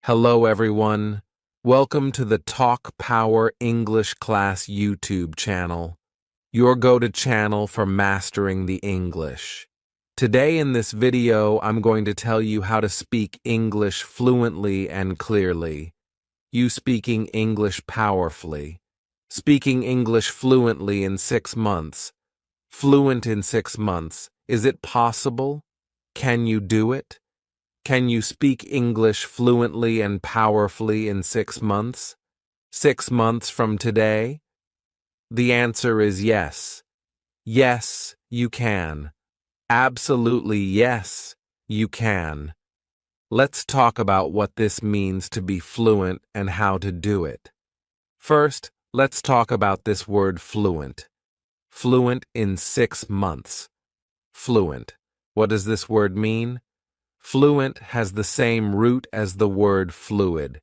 Hello everyone. Welcome to the Talk Power English Class YouTube channel, your go-to channel for mastering the English. Today in this video, I'm going to tell you how to speak English fluently and clearly. You speaking English powerfully. Speaking English fluently in 6 months. Fluent in 6 months. Is it possible? Can you do it? Can you speak English fluently and powerfully in 6 months? 6 months from today? The answer is yes. Yes, you can. Absolutely yes, you can. Let's talk about what this means to be fluent and how to do it. First, let's talk about this word fluent. Fluent in 6 months. Fluent. What does this word mean? Fluent has the same root as the word fluid.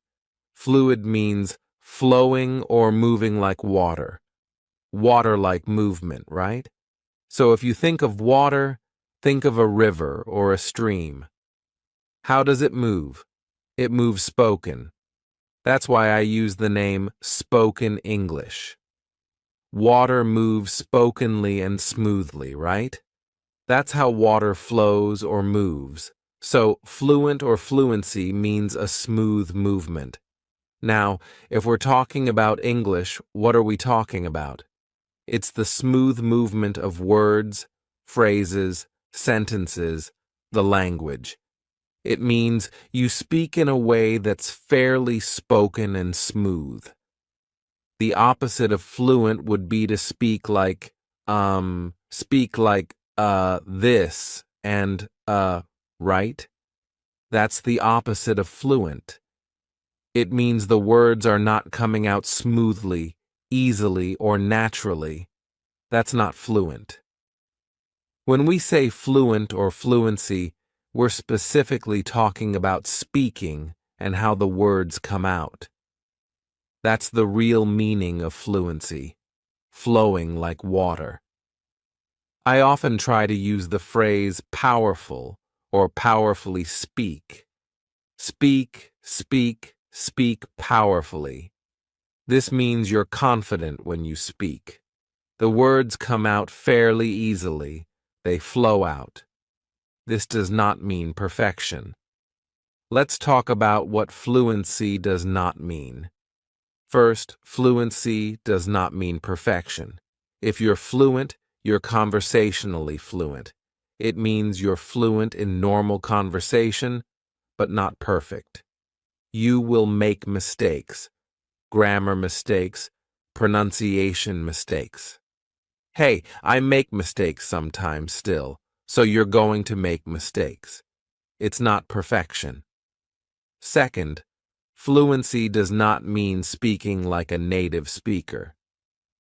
Fluid means flowing or moving like water. Water-like movement, right? So if you think of water, think of a river or a stream. How does it move? It moves spoken. That's why I use the name spoken English. Water moves spokenly and smoothly, right? That's how water flows or moves. So, fluent or fluency means a smooth movement. Now, if we're talking about English, what are we talking about? It's the smooth movement of words, phrases, sentences, the language. It means you speak in a way that's fairly spoken and smooth. The opposite of fluent would be to speak like this and, right? That's the opposite of fluent. It means the words are not coming out smoothly, easily, or naturally. That's not fluent. When we say fluent or fluency, we're specifically talking about speaking and how the words come out. That's the real meaning of fluency, flowing like water. I often try to use the phrase powerful or powerfully speak. Speak, speak, speak powerfully. This means you're confident when you speak. The words come out fairly easily. They flow out. This does not mean perfection. Let's talk about what fluency does not mean. First, fluency does not mean perfection. If you're fluent, you're conversationally fluent. It means you're fluent in normal conversation, but not perfect. You will make mistakes, grammar mistakes, pronunciation mistakes. Hey, I make mistakes sometimes still, so you're going to make mistakes. It's not perfection. Second, fluency does not mean speaking like a native speaker.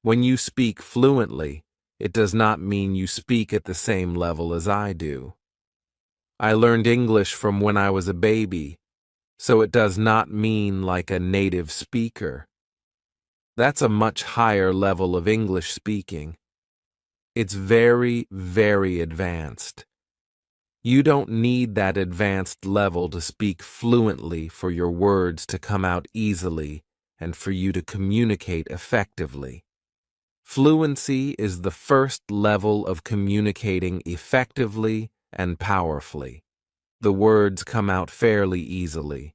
When you speak fluently, it does not mean you speak at the same level as I do. I learned English from when I was a baby, so it does not mean like a native speaker. That's a much higher level of English speaking. It's very, very advanced. You don't need that advanced level to speak fluently for your words to come out easily and for you to communicate effectively. Fluency is the first level of communicating effectively and powerfully. The words come out fairly easily.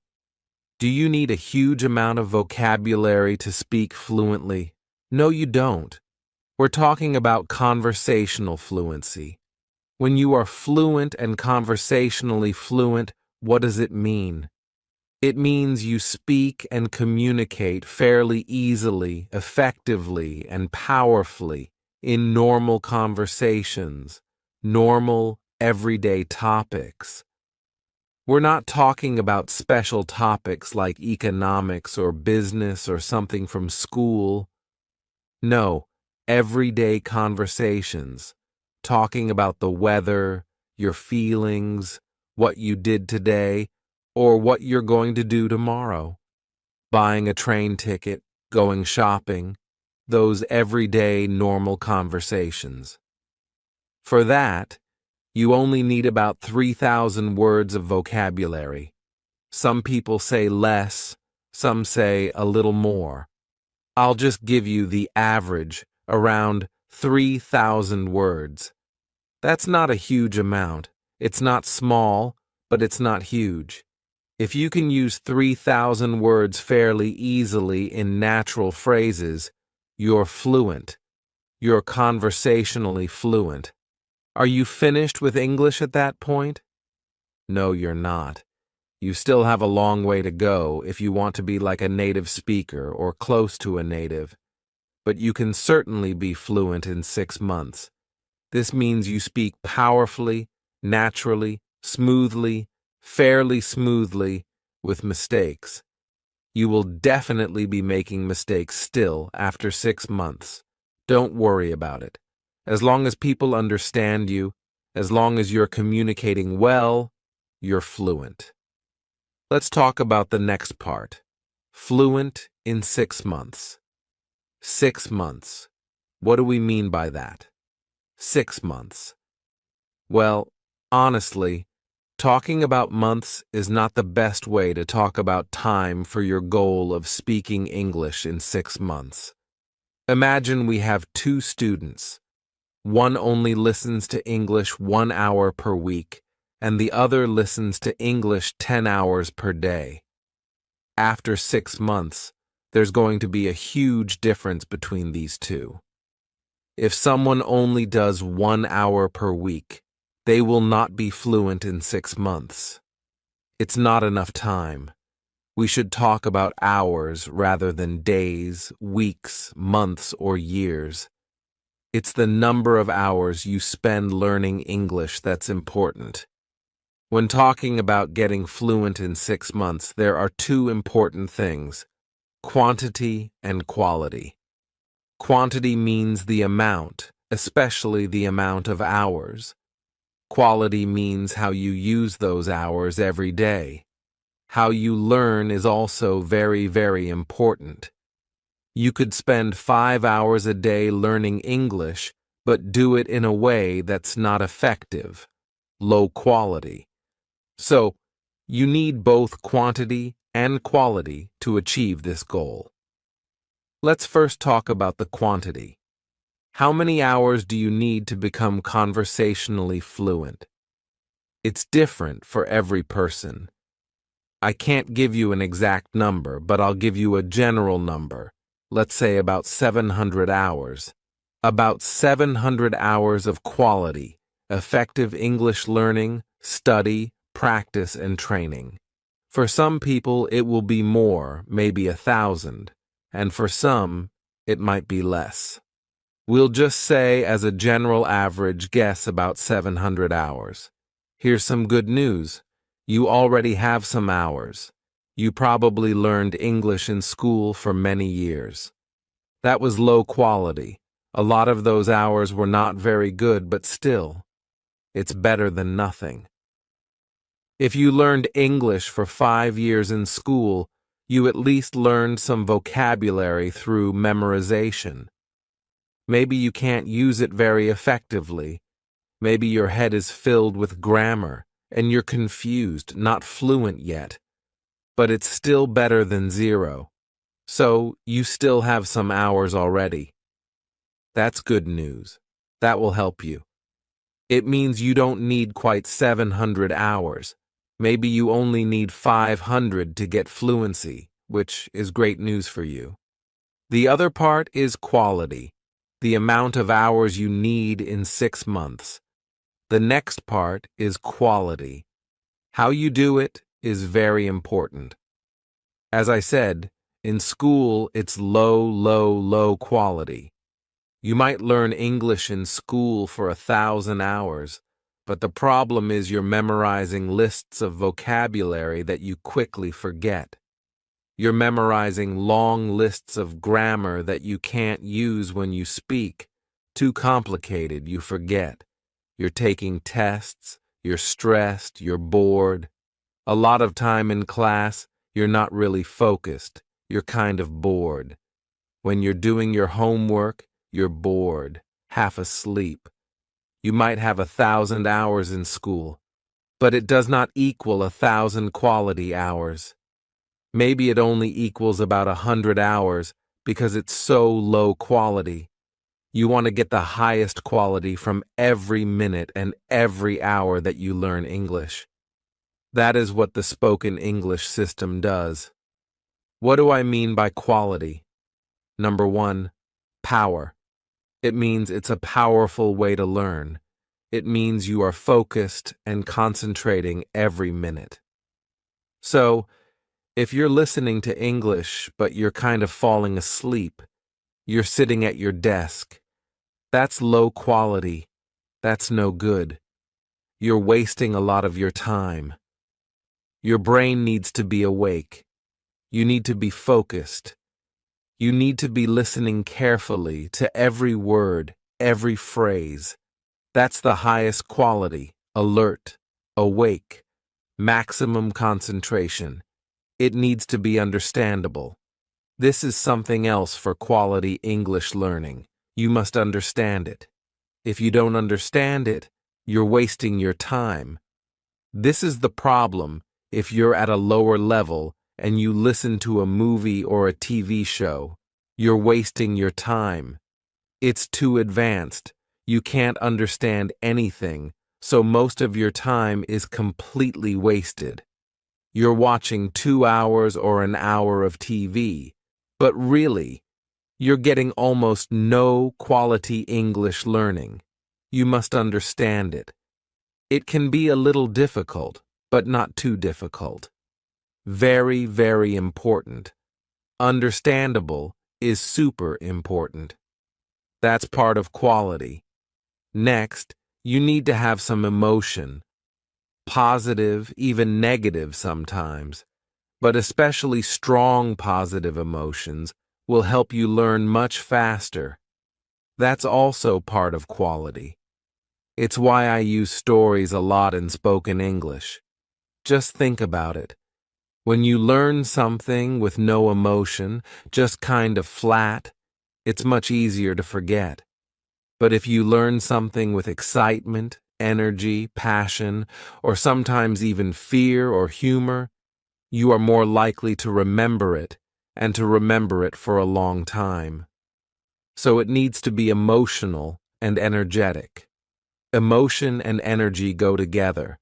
Do you need a huge amount of vocabulary to speak fluently? No, you don't. We're talking about conversational fluency. When you are fluent and conversationally fluent, what does it mean? It means you speak and communicate fairly easily, effectively, and powerfully in normal conversations, normal, everyday topics. We're not talking about special topics like economics or business or something from school. No, everyday conversations, talking about the weather, your feelings, what you did today, or what you're going to do tomorrow. Buying a train ticket, going shopping, those everyday normal conversations. For that, you only need about 3,000 words of vocabulary. Some people say less, some say a little more. I'll just give you the average, around 3,000 words. That's not a huge amount. It's not small, but it's not huge. If you can use 3,000 words fairly easily in natural phrases, you're fluent. You're conversationally fluent. Are you finished with English at that point? No, you're not. You still have a long way to go if you want to be like a native speaker or close to a native. But you can certainly be fluent in 6 months. This means you speak powerfully, naturally, smoothly, fairly smoothly, with mistakes. You will definitely be making mistakes still after 6 months. Don't worry about it. As long as people understand you, as long as you're communicating well, you're fluent. Let's talk about the next part. Fluent in 6 months. 6 months. What do we mean by that? 6 months. Well, honestly, talking about months is not the best way to talk about time for your goal of speaking English in 6 months. Imagine we have 2 students. One only listens to English 1 hour per week, and the other listens to English 10 hours per day. After 6 months, there's going to be a huge difference between these two. If someone only does 1 hour per week, they will not be fluent in 6 months. It's not enough time. We should talk about hours rather than days, weeks, months, or years. It's the number of hours you spend learning English that's important. When talking about getting fluent in 6 months, there are 2 important things: quantity and quality. Quantity means the amount, especially the amount of hours. Quality means how you use those hours every day. How you learn is also very, very important. You could spend 5 hours a day learning English, but do it in a way that's not effective, low quality. So, you need both quantity and quality to achieve this goal. Let's first talk about the quantity. How many hours do you need to become conversationally fluent? It's different for every person. I can't give you an exact number, but I'll give you a general number. Let's say about 700 hours. About 700 hours of quality, effective English learning, study, practice, and training. For some people, it will be more, maybe 1,000, and for some, it might be less. We'll just say, as a general average, guess about 700 hours. Here's some good news. You already have some hours. You probably learned English in school for many years. That was low quality. A lot of those hours were not very good, but still, it's better than nothing. If you learned English for 5 years in school, you at least learned some vocabulary through memorization. Maybe you can't use it very effectively. Maybe your head is filled with grammar, and you're confused, not fluent yet. But it's still better than 0. So, you still have some hours already. That's good news. That will help you. It means you don't need quite 700 hours. Maybe you only need 500 to get fluency, which is great news for you. The other part is quality, the amount of hours you need in 6 months. The next part is quality. How you do it is very important. As I said, in school it's low quality. You might learn English in school for 1,000 hours, but the problem is you're memorizing lists of vocabulary that you quickly forget. You're memorizing long lists of grammar that you can't use when you speak. Too complicated, you forget. You're taking tests, you're stressed, you're bored. A lot of time in class, you're not really focused. You're kind of bored. When you're doing your homework, you're bored, half asleep. You might have 1,000 hours in school, but it does not equal 1,000 quality hours. Maybe it only equals about 100 hours because it's so low quality. You want to get the highest quality from every minute and every hour that you learn English. That is what the spoken English system does. What do I mean by quality? Number 1, power. It means it's a powerful way to learn. It means you are focused and concentrating every minute. So, if you're listening to English but you're kind of falling asleep, you're sitting at your desk, that's low quality. That's no good. You're wasting a lot of your time. Your brain needs to be awake. You need to be focused. You need to be listening carefully to every word, every phrase. That's the highest quality, alert, awake, maximum concentration. It needs to be understandable. This is something else for quality English learning. You must understand it. If you don't understand it, you're wasting your time. This is the problem if you're at a lower level and you listen to a movie or a TV show. You're wasting your time. It's too advanced. You can't understand anything, so most of your time is completely wasted. You're watching 2 hours or an hour of TV, but really, you're getting almost no quality English learning. You must understand it. It can be a little difficult, but not too difficult. Very, very important. Understandable is super important. That's part of quality. Next, you need to have some emotion. Positive, even negative sometimes, but especially strong positive emotions will help you learn much faster. That's also part of quality. It's why I use stories a lot in spoken English. Just think about it. When you learn something with no emotion, just kind of flat, it's much easier to forget. But if you learn something with excitement, energy, passion, or sometimes even fear or humor, you are more likely to remember it and to remember it for a long time. So it needs to be emotional and energetic. Emotion and energy go together.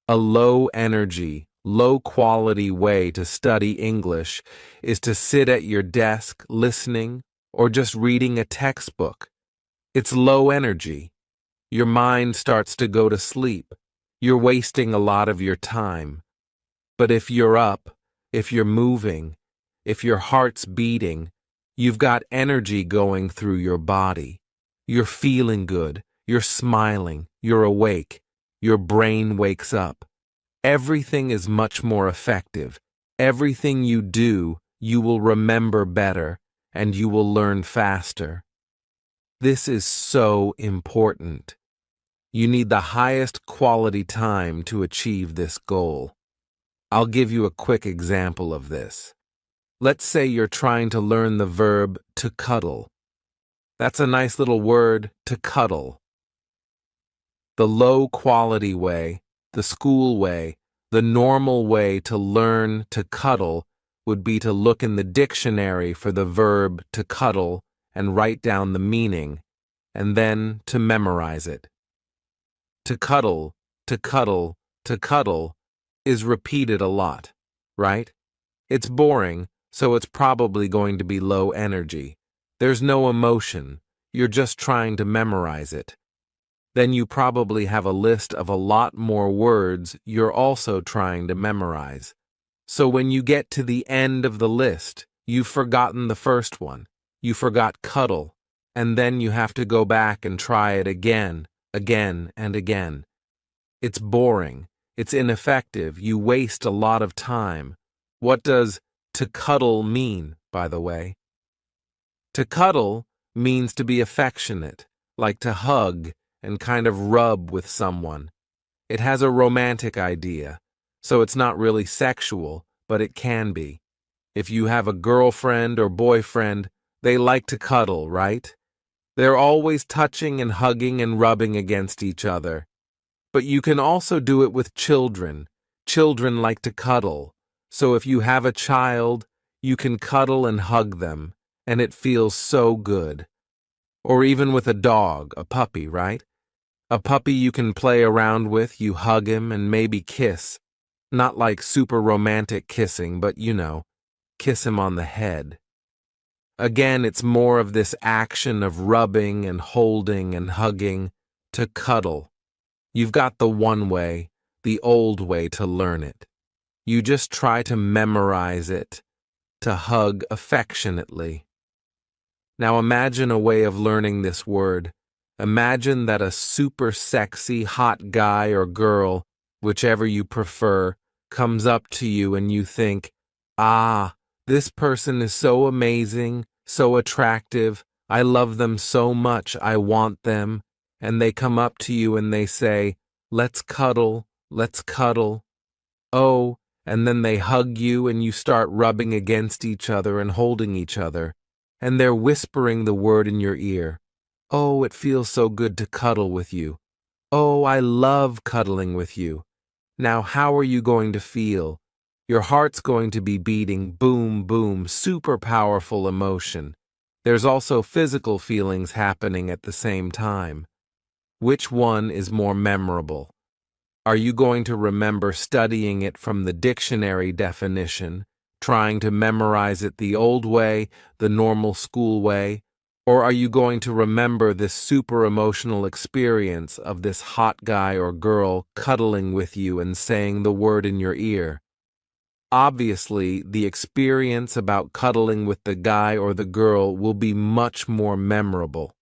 A low energy, low quality way to study English is to sit at your desk listening or just reading a textbook. It's low energy. Your mind starts to go to sleep. You're wasting a lot of your time. But if you're up, if you're moving, if your heart's beating, you've got energy going through your body. You're feeling good. You're smiling. You're awake. Your brain wakes up. Everything is much more effective. Everything you do, you will remember better, and you will learn faster. This is so important. You need the highest quality time to achieve this goal. I'll give you a quick example of this. Let's say you're trying to learn the verb to cuddle. That's a nice little word, to cuddle. The low quality way, the school way, the normal way to learn to cuddle would be to look in the dictionary for the verb to cuddle and write down the meaning, and then to memorize it. To cuddle, to cuddle, to cuddle is repeated a lot, right? It's boring, so it's probably going to be low energy. There's no emotion. You're just trying to memorize it. Then you probably have a list of a lot more words you're also trying to memorize. So when you get to the end of the list, you've forgotten the first one. You forgot cuddle, and then you have to go back and try it again, and again. It's boring. It's ineffective. You waste a lot of time. What does to cuddle mean, by the way? To cuddle means to be affectionate, like to hug and kind of rub with someone. It has a romantic idea, so it's not really sexual, but it can be. If you have a girlfriend or boyfriend, they like to cuddle, right? They're always touching and hugging and rubbing against each other. But you can also do it with children. Children like to cuddle. So if you have a child, you can cuddle and hug them, and it feels so good. Or even with a dog, a puppy, right? A puppy you can play around with, you hug him and maybe kiss. Not like super romantic kissing, but kiss him on the head. Again, it's more of this action of rubbing and holding and hugging to cuddle. You've got the one way, the old way to learn it. You just try to memorize it, to hug affectionately. Now imagine a way of learning this word. Imagine that a super sexy hot guy or girl, whichever you prefer, comes up to you and you think, "Ah, this person is so amazing, so attractive, I love them so much, I want them." And they come up to you and they say, "Let's cuddle, let's cuddle." Oh, and then they hug you and you start rubbing against each other and holding each other. And they're whispering the word in your ear. "Oh, it feels so good to cuddle with you. Oh, I love cuddling with you." Now, how are you going to feel? Your heart's going to be beating boom, boom, super powerful emotion. There's also physical feelings happening at the same time. Which one is more memorable? Are you going to remember studying it from the dictionary definition, trying to memorize it the old way, the normal school way, or are you going to remember this super emotional experience of this hot guy or girl cuddling with you and saying the word in your ear? Obviously, the experience about cuddling with the guy or the girl will be much more memorable.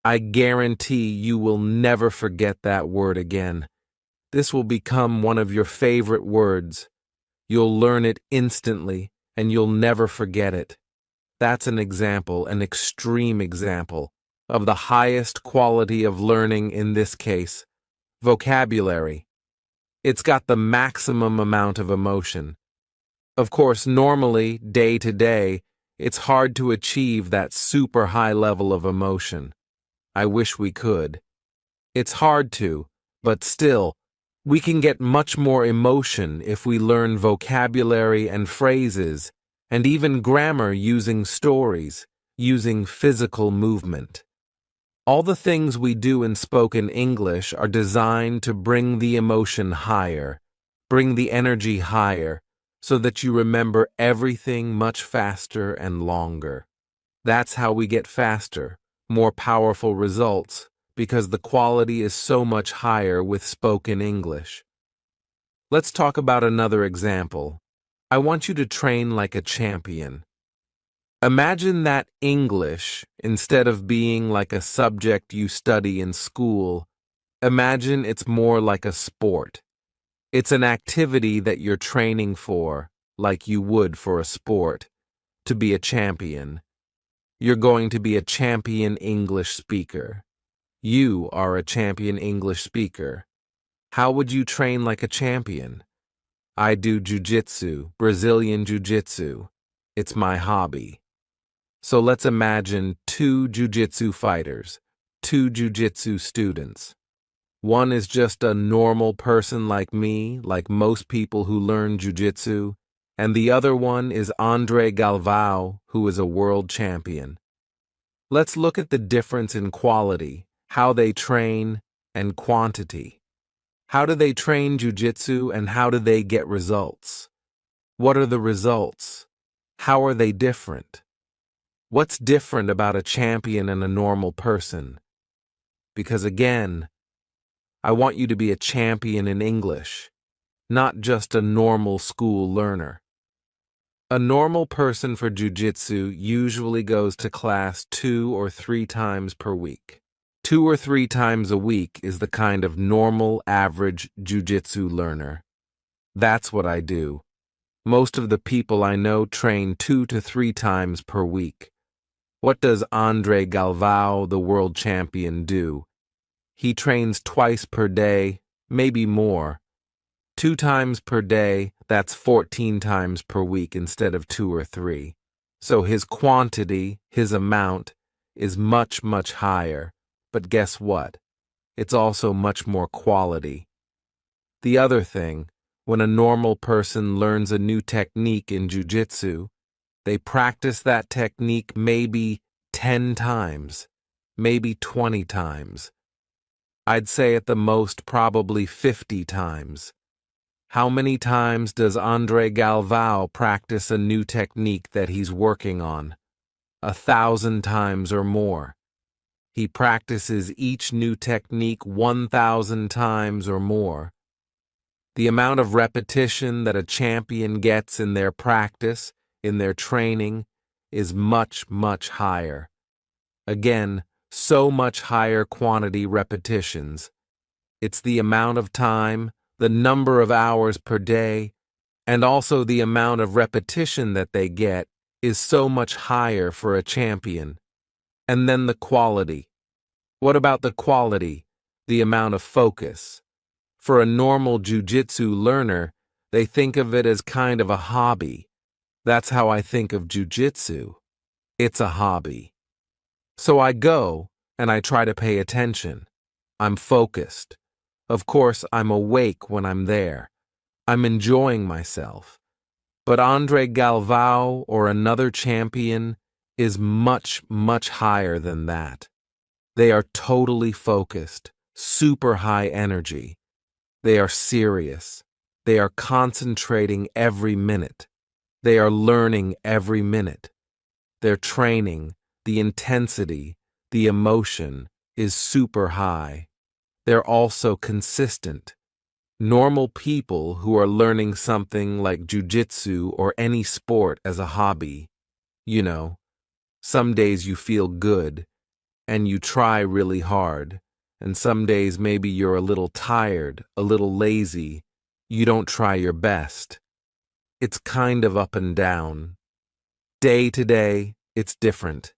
I guarantee you will never forget that word again. This will become one of your favorite words. You'll learn it instantly, and you'll never forget it. That's an example, an extreme example, of the highest quality of learning in this case, vocabulary. It's got the maximum amount of emotion. Of course, normally, day to day, it's hard to achieve that super high level of emotion. I wish we could. It's hard to, but still, we can get much more emotion if we learn vocabulary and phrases, and even grammar using stories, using physical movement. All the things we do in spoken English are designed to bring the emotion higher, bring the energy higher, so that you remember everything much faster and longer. That's how we get faster, more powerful results, because the quality is so much higher with spoken English. Let's talk about another example. I want you to train like a champion. Imagine that English, instead of being like a subject you study in school, imagine it's more like a sport. It's an activity that you're training for, like you would for a sport, to be a champion. You're going to be a champion English speaker. You are a champion English speaker. How would you train like a champion? I do jiu-jitsu, Brazilian jiu-jitsu. It's my hobby. So let's imagine two jiu-jitsu fighters, two jiu-jitsu students. One is just a normal person like me, like most people who learn jiu-jitsu, and the other one is Andre Galvao, who is a world champion. Let's look at the difference in quality, how they train, and quantity. How do they train jiu-jitsu and how do they get results? What are the results? How are they different? What's different about a champion and a normal person? Because again, I want you to be a champion in English, not just a normal school learner. A normal person for jiu-jitsu usually goes to class 2 or 3 times per week. 2 or 3 times a week is the kind of normal, average jiu-jitsu learner. That's what I do. Most of the people I know train 2 to 3 times per week. What does Andre Galvao, the world champion, do? He trains twice per day, maybe more. 2 times per day, that's 14 times per week instead of 2 or 3. So his quantity, his amount, is much, much higher. But guess what? it's also much more quality. The other thing, when a normal person learns a new technique in jiu-jitsu, they practice that technique maybe 10 times, maybe 20 times. I'd say at the most probably 50 times. How many times does Andre Galvao practice a new technique that he's working on? 1,000 times or more. He practices each new technique 1,000 times or more. The amount of repetition that a champion gets in their practice, in their training, is much, much higher. Again, so much higher quantity repetitions. It's the amount of time, the number of hours per day, and also the amount of repetition that they get is so much higher for a champion. And then the quality. What about the quality? The amount of focus. For a normal jiu-jitsu learner, they think of it as kind of a hobby. That's how I think of jiu-jitsu. It's a hobby. So I go, and I try to pay attention. I'm focused. Of course, I'm awake when I'm there. I'm enjoying myself. But Andre Galvao or another champion is much, much higher than that. They are totally focused, super high energy. They are serious. They are concentrating every minute. They are learning every minute. Their training, the intensity, the emotion is super high. They're also consistent. Normal people who are learning something like jiu-jitsu or any sport as a hobby, some days you feel good and you try really hard, and some days maybe you're a little tired, a little lazy, you don't try your best. It's kind of up and down. Day to day, it's different.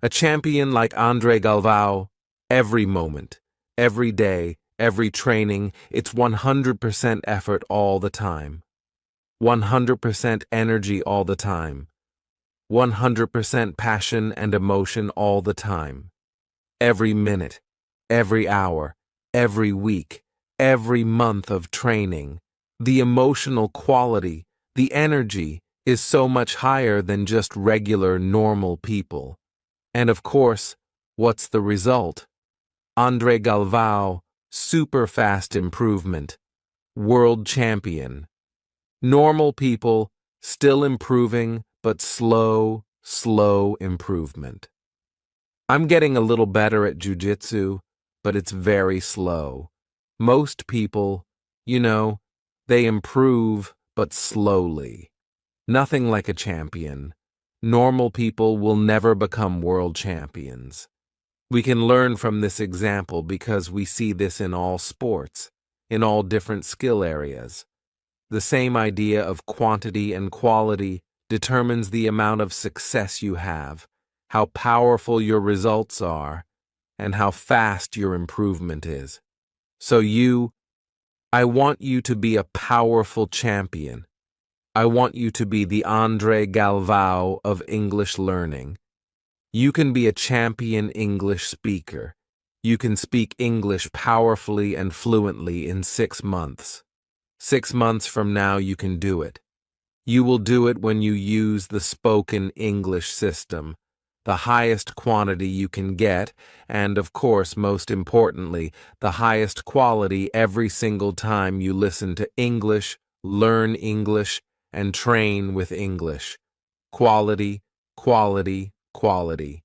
A champion like Andre Galvao, every moment, every day, every training, it's 100% effort all the time. 100% energy all the time. 100% passion and emotion all the time. Every minute, every hour, every week, every month of training. The emotional quality, the energy, is so much higher than just regular, normal people. And of course, what's the result? Andre Galvao, super fast improvement, world champion. Normal people, still improving, but slow, slow improvement. I'm getting a little better at jiu-jitsu, but it's very slow. Most people, they improve, but slowly. Nothing like a champion. Normal people will never become world champions. We can learn from this example because we see this in all sports, in all different skill areas. The same idea of quantity and quality determines the amount of success you have, how powerful your results are, and how fast your improvement is. So I want you to be a powerful champion. I want you to be the Andre Galvao of English learning. You can be a champion English speaker. You can speak English powerfully and fluently in 6 months. 6 months from now, you can do it. You will do it when you use the spoken English system, the highest quantity you can get, and of course, most importantly, the highest quality every single time you listen to English, learn English, and train with English. Quality, quality, quality.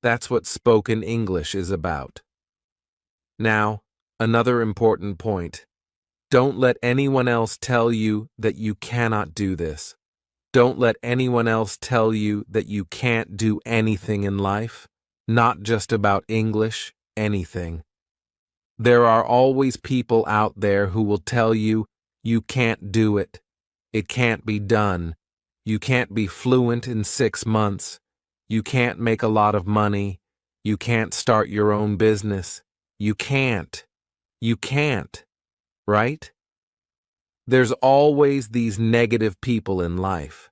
That's what spoken English is about. Now, another important point. Don't let anyone else tell you that you cannot do this. Don't let anyone else tell you that you can't do anything in life, not just about English, anything. There are always people out there who will tell you you can't do it. It can't be done. You can't be fluent in 6 months. You can't make a lot of money. You can't start your own business. You can't. You can't. Right? There's always these negative people in life.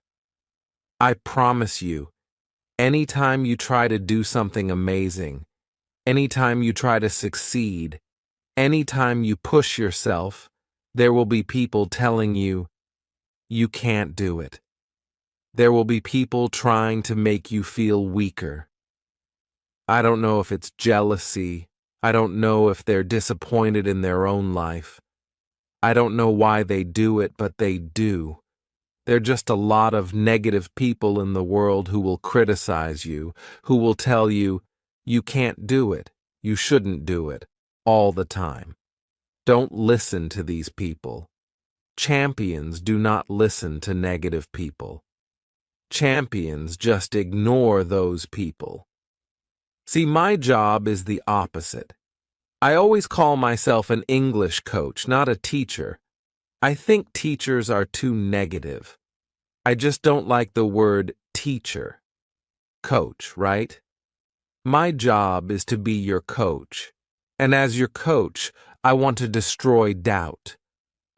I promise you, anytime you try to do something amazing, Anytime you try to succeed, anytime you push yourself, there will be people telling you, you can't do it. There will be people trying to make you feel weaker. I don't know if it's jealousy. I don't know if they're disappointed in their own life. I don't know why they do it, but they do. There are just a lot of negative people in the world who will criticize you, who will tell you, you can't do it, you shouldn't do it, all the time. Don't listen to these people. Champions do not listen to negative people. Champions just ignore those people. See, my job is the opposite. I always call myself an English coach, not a teacher. I think teachers are too negative. I just don't like the word teacher. Coach, right? My job is to be your coach. And as your coach, I want to destroy doubt.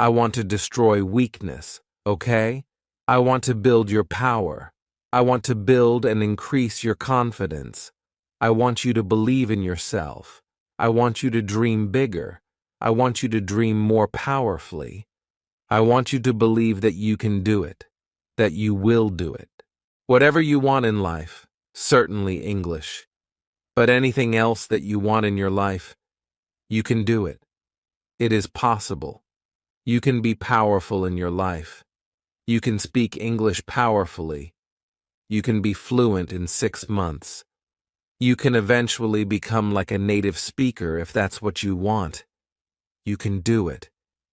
I want to destroy weakness, okay? I want to build your power. I want to build and increase your confidence. I want you to believe in yourself. I want you to dream bigger. I want you to dream more powerfully. I want you to believe that you can do it, that you will do it. Whatever you want in life, certainly English. But anything else that you want in your life, you can do it. It is possible. You can be powerful in your life. You can speak English powerfully. You can be fluent in 6 months. You can eventually become like a native speaker if that's what you want. You can do it.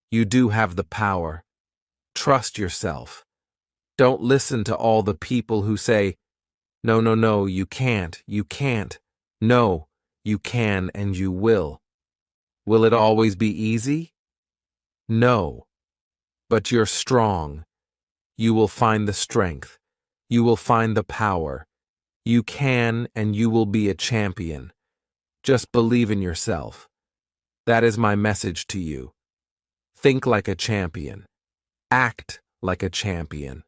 You do have the power. Trust yourself. Don't listen to all the people who say, no, no, no, you can't, you can't. No, you can and you will. Will it always be easy? No. But you're strong. You will find the strength. You will find the power. You can and you will be a champion. Just believe in yourself. That is my message to you. Think like a champion. Act like a champion.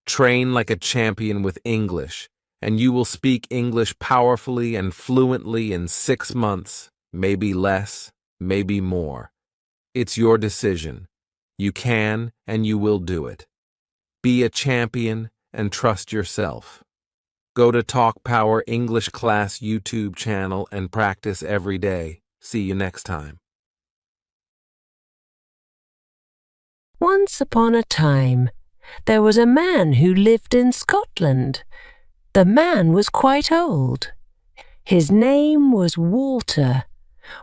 Train like a champion with English, and you will speak English powerfully and fluently in 6 months, maybe less, maybe more. It's your decision. You can and you will do it. Be a champion and trust yourself. Go to Talk Power English Class YouTube channel and practice every day. See you next time. Once upon a time, there was a man who lived in Scotland. The man was quite old. His name was Walter.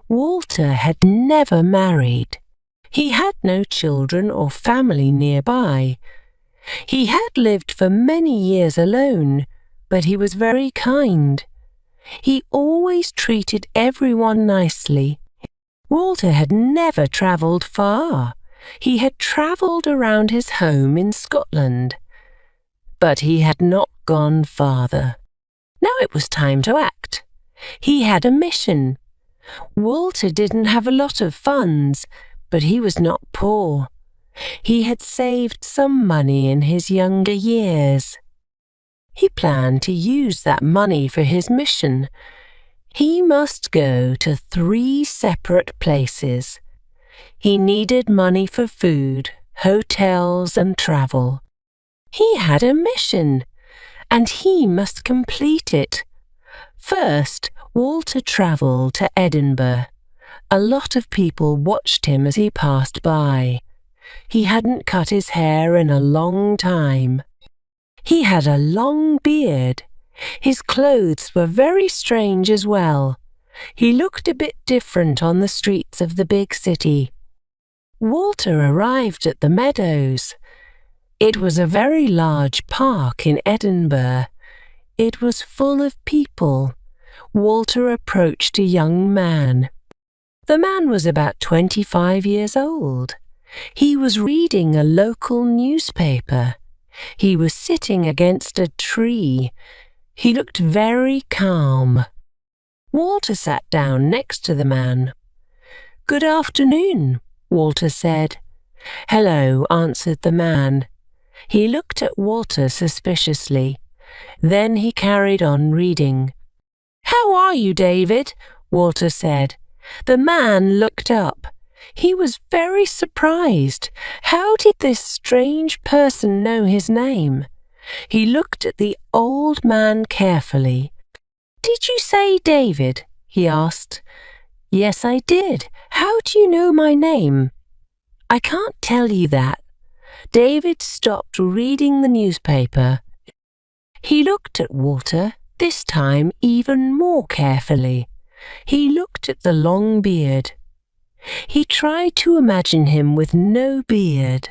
Walter had never married. He had no children or family nearby. He had lived for many years alone, but he was very kind. He always treated everyone nicely. Walter had never travelled far. He had travelled around his home in Scotland. But he had not gone farther. Now it was time to act. He had a mission. Walter didn't have a lot of funds, but he was not poor. He had saved some money in his younger years. He planned to use that money for his mission. He must go to 3 separate places. He needed money for food, hotels, and travel. He had a mission, and he must complete it. First, Walter travelled to Edinburgh. A lot of people watched him as he passed by. He hadn't cut his hair in a long time. He had a long beard. His clothes were very strange as well. He looked a bit different on the streets of the big city. Walter arrived at the meadows. It was a very large park in Edinburgh. It was full of people. Walter approached a young man. The man was about 25 years old. He was reading a local newspaper. He was sitting against a tree. He looked very calm. Walter sat down next to the man. "Good afternoon," Walter said. "Hello," answered the man. He looked at Walter suspiciously. Then he carried on reading. "How are you, David?" Walter said. The man looked up. He was very surprised. How did this strange person know his name? He looked at the old man carefully. "Did you say David?" he asked. "Yes, I did. How do you know my name?" "I can't tell you that." David stopped reading the newspaper. He looked at Walter, this time even more carefully. He looked at the long beard. He tried to imagine him with no beard.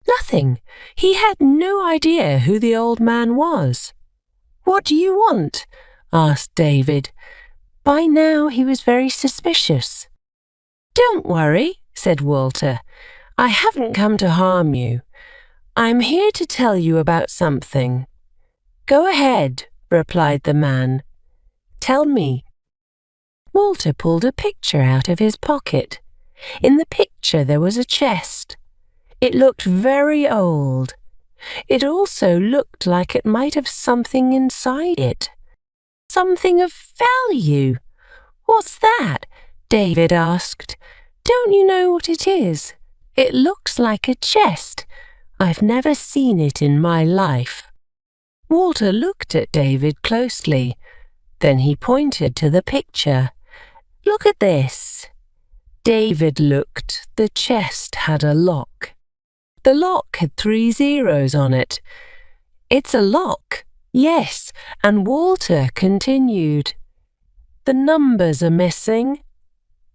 Nothing. He had no idea who the old man was. "What do you want?" asked David. By now he was very suspicious. "Don't worry," said Walter. "I haven't come to harm you. I'm here to tell you about something." "Go ahead," replied the man. "Tell me." Walter pulled a picture out of his pocket. In the picture there was a chest. It looked very old. It also looked like it might have something inside it. Something of value. "What's that?" David asked. "Don't you know what it is? It looks like a chest. I've never seen it in my life." Walter looked at David closely. Then he pointed to the picture. "Look at this." David looked. The chest had a lock. The lock had 3 zeros on it. "It's a lock." "Yes," and Walter continued. "The numbers are missing?"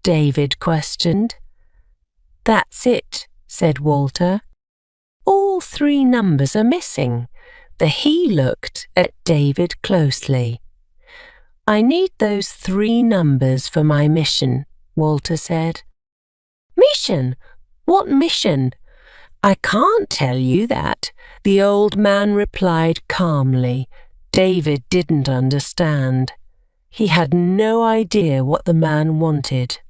David questioned. "That's it," said Walter. "All 3 numbers are missing." He looked at David closely. "I need those 3 numbers for my mission," Walter said. "Mission? What mission?" "I can't tell you that," the old man replied calmly. David didn't understand. He had no idea what the man wanted.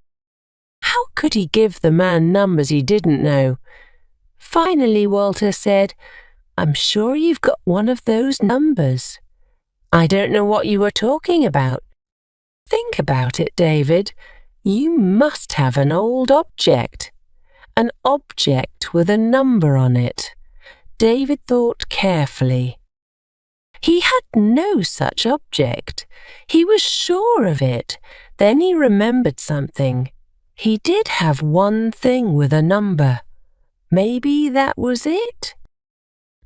How could he give the man numbers he didn't know? Finally, Walter said, "I'm sure you've got one of those numbers." "I don't know what you are talking about." "Think about it, David. You must have an old object. An object with a number on it." David thought carefully. He had no such object. He was sure of it. Then he remembered something. He did have one thing with a number. Maybe that was it?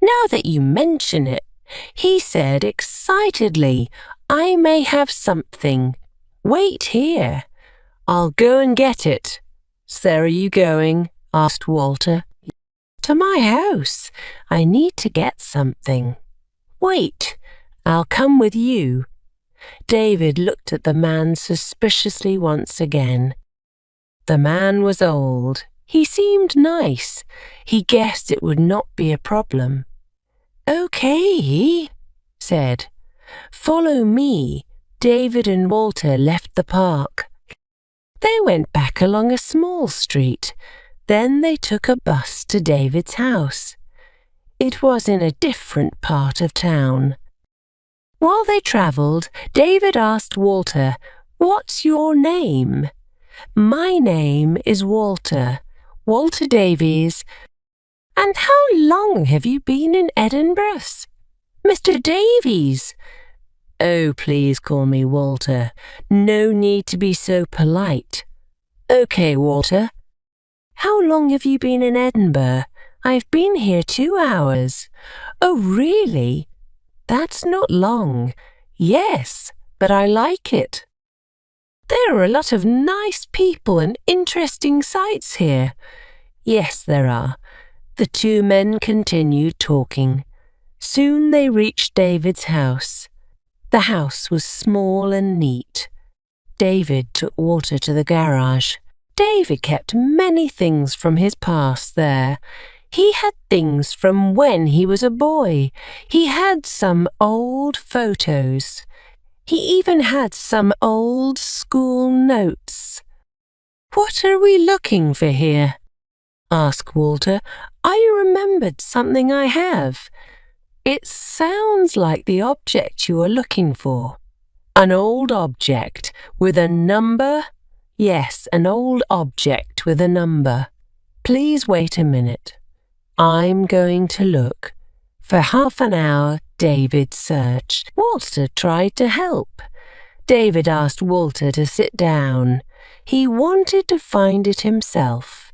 "Now that you mention it," he said excitedly, "I may have something. Wait here. I'll go and get it." "So are you going?" asked Walter. "To my house. I need to get something." "Wait, I'll come with you." David looked at the man suspiciously once again. The man was old. He seemed nice. He guessed it would not be a problem. "Okay," he said. "Follow me." David and Walter left the park. They went back along a small street. Then they took a bus to David's house. It was in a different part of town. While they travelled, David asked Walter, "What's your name?" "My name is Walter. Walter Davies." "And how long have you been in Edinburgh?" "Mr. Davies." "Oh, please call me Walter. No need to be so polite." "Okay, Walter." "How long have you been in Edinburgh?" "I've been here 2 hours." "Oh, really? That's not long." "Yes, but I like it." "There are a lot of nice people and interesting sights here." "Yes, there are." The 2 men continued talking. Soon they reached David's house. The house was small and neat. David took Walter to the garage. David kept many things from his past there. He had things from when he was a boy. He had some old photos. He even had some old school notes. "What are we looking for here?" asked Walter. "I remembered something I have. It sounds like the object you are looking for." An old object with a number? Yes, an old object with a number. Please wait a minute. I'm going to look. For half an hour, David searched. Walter tried to help. David asked Walter to sit down. He wanted to find it himself.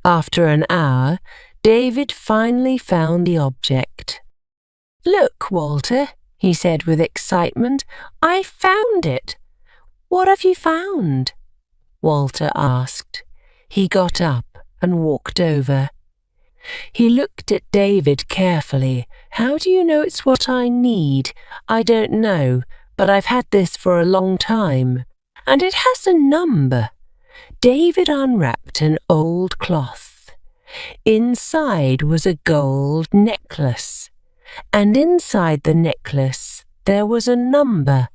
After an hour, David finally found the object. "Look, Walter," he said with excitement. "I found it." "What have you found?" Walter asked. He got up and walked over. He looked at David carefully. "How do you know it's what I need?" "I don't know, but I've had this for a long time. And it has a number." David unwrapped an old cloth. Inside was a gold necklace, and inside the necklace there was a number.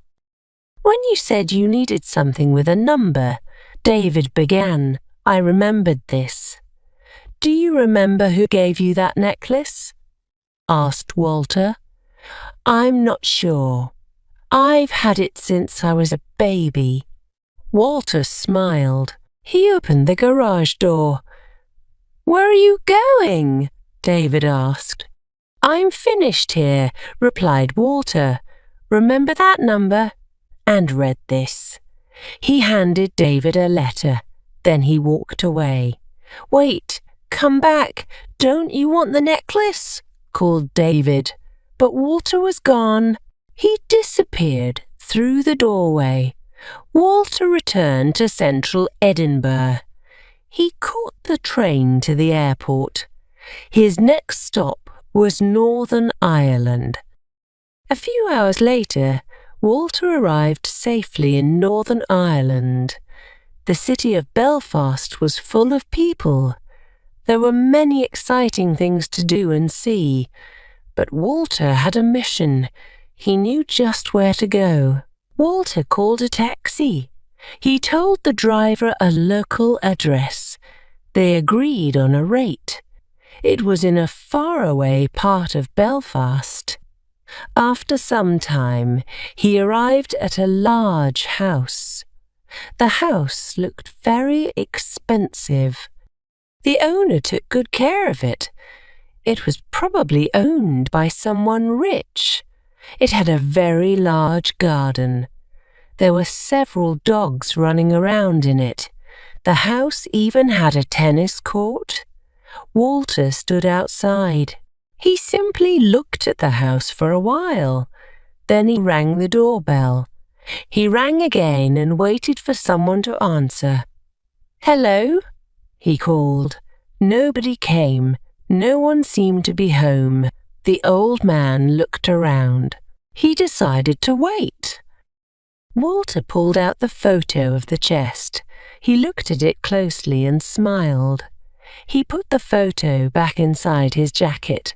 "When you said you needed something with a number," David began, "I remembered this." "Do you remember who gave you that necklace?" asked Walter. "I'm not sure. I've had it since I was a baby." Walter smiled. He opened the garage door. "Where are you going?" David asked. "I'm finished here," replied Walter. "Remember that number?" and read this. He handed David a letter. Then he walked away. "Wait, come back. Don't you want the necklace?" called David. But Walter was gone. He disappeared through the doorway. Walter returned to central Edinburgh. He caught the train to the airport. His next stop was Northern Ireland. A few hours later, Walter arrived safely in Northern Ireland. The city of Belfast was full of people. There were many exciting things to do and see, but Walter had a mission. He knew just where to go. Walter called a taxi. He told the driver a local address. They agreed on a rate. It was in a faraway part of Belfast. After some time, he arrived at a large house. The house looked very expensive. The owner took good care of it. It was probably owned by someone rich. It had a very large garden. There were several dogs running around in it. The house even had a tennis court. Walter stood outside. He simply looked at the house for a while. Then he rang the doorbell. He rang again and waited for someone to answer. "Hello?" he called. Nobody came. No one seemed to be home. The old man looked around. He decided to wait. Walter pulled out the photo of the chest. He looked at it closely and smiled. He put the photo back inside his jacket.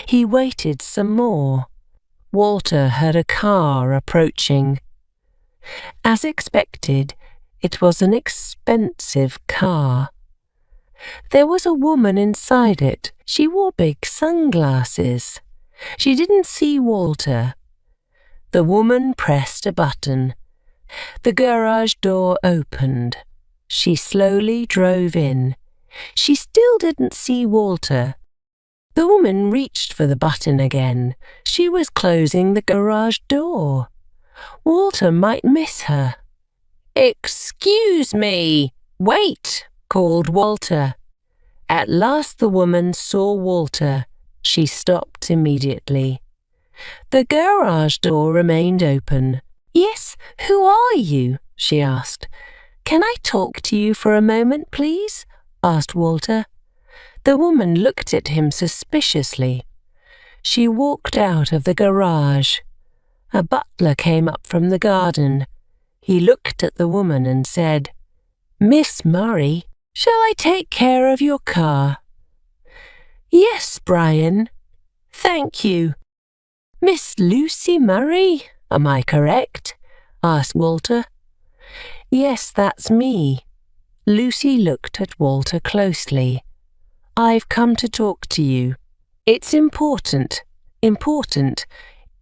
He waited some more. Walter heard a car approaching. As expected, it was an expensive car. There was a woman inside it. She wore big sunglasses. She didn't see Walter. The woman pressed a button. The garage door opened. She slowly drove in. She still didn't see Walter. The woman reached for the button again. She was closing the garage door. Walter might miss her. "Excuse me, wait," called Walter. At last the woman saw Walter. She stopped immediately. The garage door remained open. "Yes, who are you?" she asked. "Can I talk to you for a moment, please?" asked Walter. The woman looked at him suspiciously. She walked out of the garage. A butler came up from the garden. He looked at the woman and said, "Miss Murray, shall I take care of your car?" "Yes, Brian. Thank you." "Miss Lucy Murray, am I correct?" asked Walter. "Yes, that's me." Lucy looked at Walter closely. "I've come to talk to you. It's important.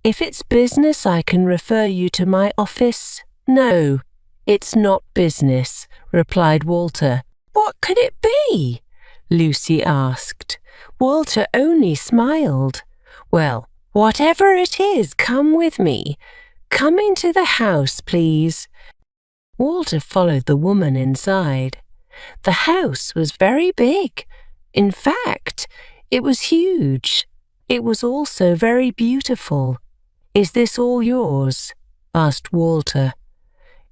If it's business, I can refer you to my office. No, it's not business, replied Walter. What could it be? Lucy asked. Walter only smiled. Well, whatever it is, come with me. Come into the house, please. Walter followed the woman inside. The house was very big. In fact, it was huge. It was also very beautiful. Is this all yours? Asked Walter.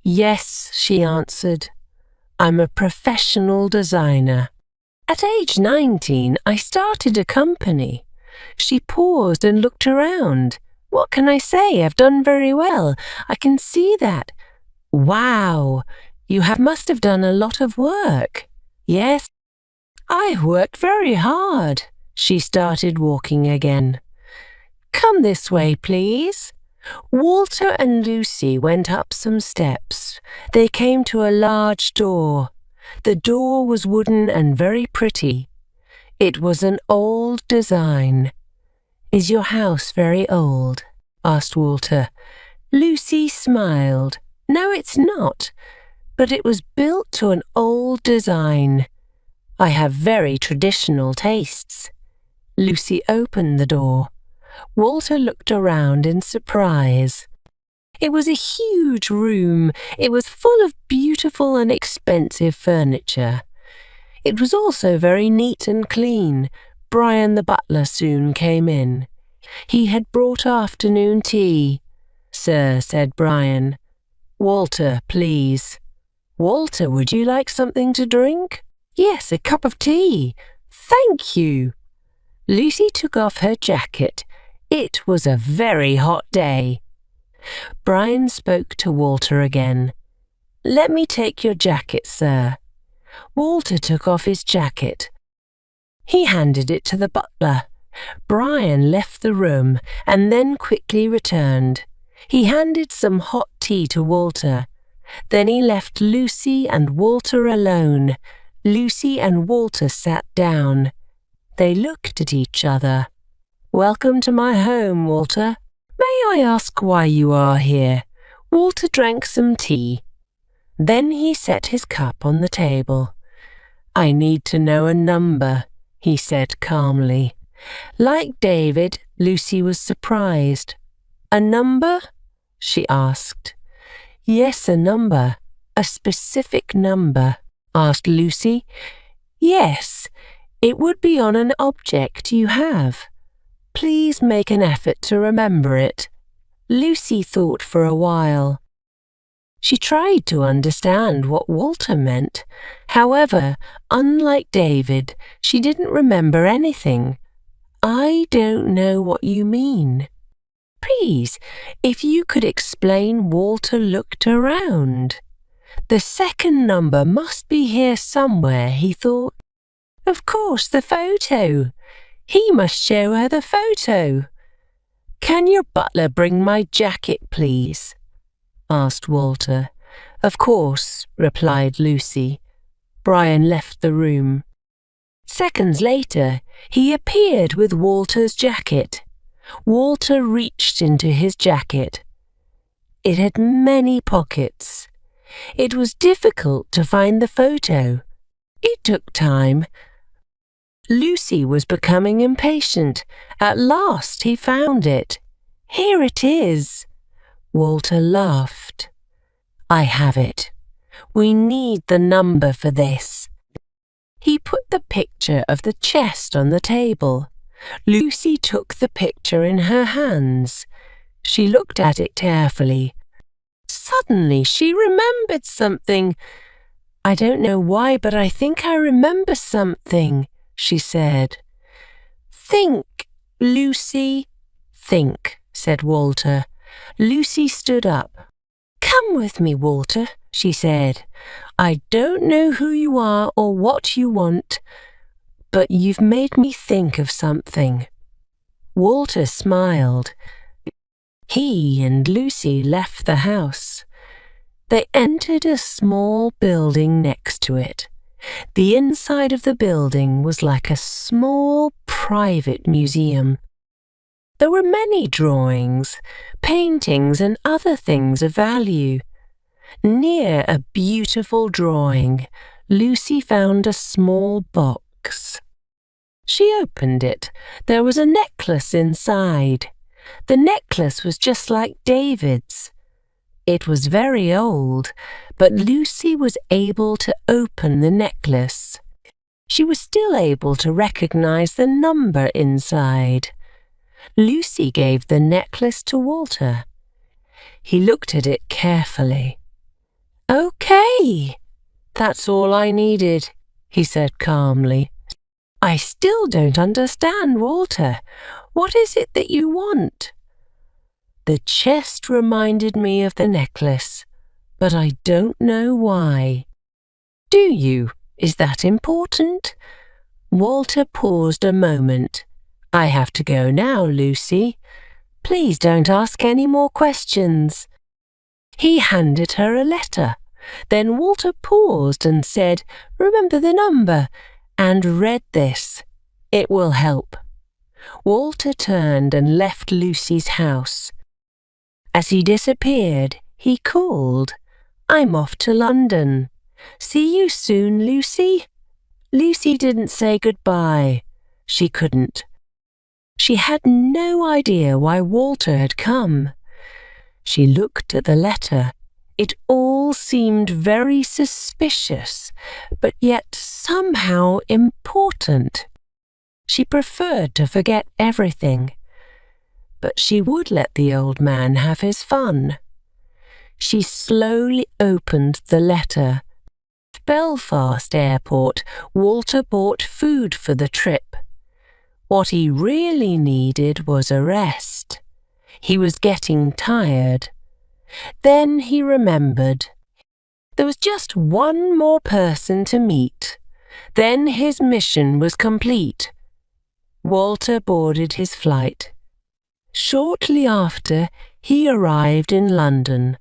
Yes, she answered. I'm a professional designer. At age 19, I started a company. She paused and looked around. What can I say? I've done very well. I can see that. Wow, must have done a lot of work. Yes, I've worked very hard. She started walking again. Come this way, please. Walter and Lucy went up some steps. They came to a large door. The door was wooden and very pretty. It was an old design. Is your house very old? Asked Walter. Lucy smiled. No, it's not, but it was built to an old design. I have very traditional tastes. Lucy opened the door. Walter looked around in surprise. It was a huge room. It was full of beautiful and expensive furniture. It was also very neat and clean. Brian the butler soon came in. He had brought afternoon tea. Sir, said Brian. Walter, please. Walter, would you like something to drink? Yes, a cup of tea. Thank you. Lucy took off her jacket. It was a very hot day. Brian spoke to Walter again. Let me take your jacket, sir. Walter took off his jacket. He handed it to the butler. Brian left the room and then quickly returned. He handed some hot tea to Walter. Then he left Lucy and Walter alone. Lucy and Walter sat down. They looked at each other. Welcome to my home, Walter. May I ask why you are here? Walter drank some tea. Then he set his cup on the table. I need to know a number, he said calmly. Like David, Lucy was surprised. A number? She asked. Yes, a number. A specific number, asked Lucy. Yes, it would be on an object you have. Please make an effort to remember it. Lucy thought for a while. She tried to understand what Walter meant. However, unlike David, she didn't remember anything. I don't know what you mean. Please, if you could explain. Walter looked around. The second number must be here somewhere, he thought. Of course, the photo. He must show her the photo. Can your butler bring my jacket, please? Asked Walter. Of course, replied Lucy. Brian left the room. Seconds later, he appeared with Walter's jacket. Walter reached into his jacket. It had many pockets. It was difficult to find the photo. It took time. Lucy was becoming impatient. At last he found it. Here it is. Walter laughed. I have it. We need the number for this. He put the picture of the chest on the table. Lucy took the picture in her hands. She looked at it carefully. Suddenly she remembered something. I don't know why, but I think I remember something, she said. Think, Lucy. Think, said Walter. Lucy stood up. Come with me, Walter, she said. I don't know who you are or what you want, but you've made me think of something. Walter smiled. He and Lucy left the house. They entered a small building next to it. The inside of the building was like a small private museum. There were many drawings, paintings and other things of value. Near a beautiful drawing, Lucy found a small box. She opened it. There was a necklace inside. The necklace was just like David's. It was very old, but Lucy was able to open the necklace. She was still able to recognize the number inside. Lucy gave the necklace to Walter. He looked at it carefully. "Okay, that's all I needed," he said calmly. "I still don't understand, Walter. What is it that you want?" "The chest reminded me of the necklace, but I don't know why." "Do you? Is that important?" Walter paused a moment. "I have to go now, Lucy. Please don't ask any more questions." He handed her a letter. Then Walter paused and said, "Remember the number," and read this. "It will help." Walter turned and left Lucy's house. As he disappeared, he called, "I'm off to London. See you soon, Lucy." Lucy didn't say goodbye. She couldn't. She had no idea why Walter had come. She looked at the letter. It all seemed very suspicious, but yet somehow important. She preferred to forget everything, but she would let the old man have his fun. She slowly opened the letter. At Belfast Airport, Walter bought food for the trip. What he really needed was a rest. He was getting tired. Then he remembered. There was just one more person to meet. Then his mission was complete. Walter boarded his flight. Shortly after, he arrived in London.